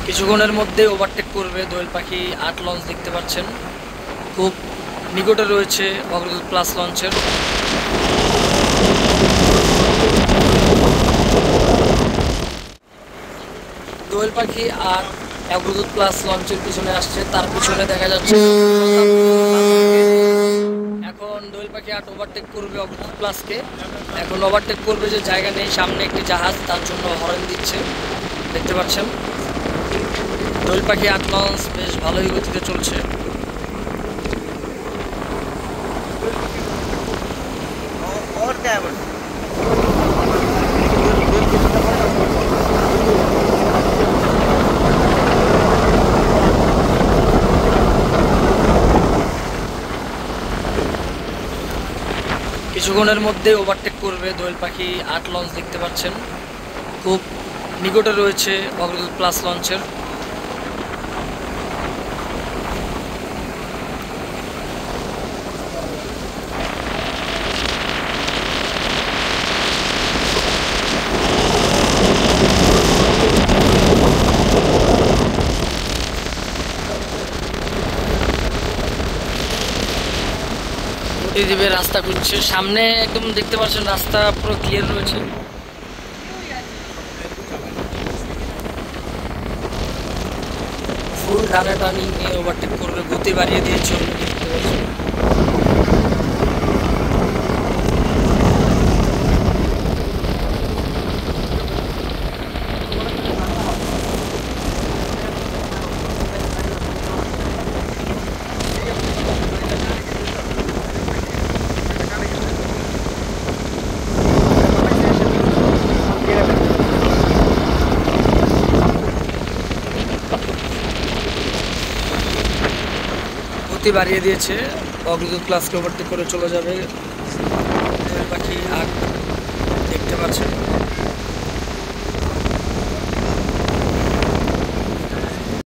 কিছুক্ষণের মধ্যে ওভারটেক করবে দোয়েল পাখি ৮ লঞ্চ দেখতে পাচ্ছেন। খুব নিকটে রয়েছে অগ্রদূত প্লাস লঞ্চের। দোয়েল পাখি আর অগ্রদূত প্লাস লঞ্চের পিছনে আসছে, তার পিছনে দেখা যাচ্ছে এখন দোয়েল পাখি ৮ ওভারটেক করবে অগ্রদূত প্লাসকে। এখন ওভারটেক করবে, যে জায়গা নেই, সামনে একটি জাহাজ, তার জন্য হর্ন দিচ্ছে দেখতে পাচ্ছেন। দোয়েল পাখি ৮ লঞ্চ বেশ ভালোই গতিতে চলছে। কিছুক্ষণের মধ্যে ওভারটেক করবে দোয়েল পাখি ৮ লঞ্চ দেখতে পাচ্ছেন। খুব নিকটে রয়েছে অগ্রদূত প্লাস লঞ্চের। দ্বীপের রাস্তা খুঁজছে, সামনে একদম দেখতে পাচ্ছেন রাস্তা পুরো ক্লিয়ার রয়েছে। ফুল টানাটানি নিয়ে ওভারটেক করবে, গতি বাড়িয়ে দিয়েছে দেখতে পাচ্ছেন। গতি বাড়িয়ে দিয়েছে, অগ্রদূত প্লাসকে ওভারটেক করে চলে যাবে দোয়েল পাখি ৮ দেখতে পাচ্ছেন।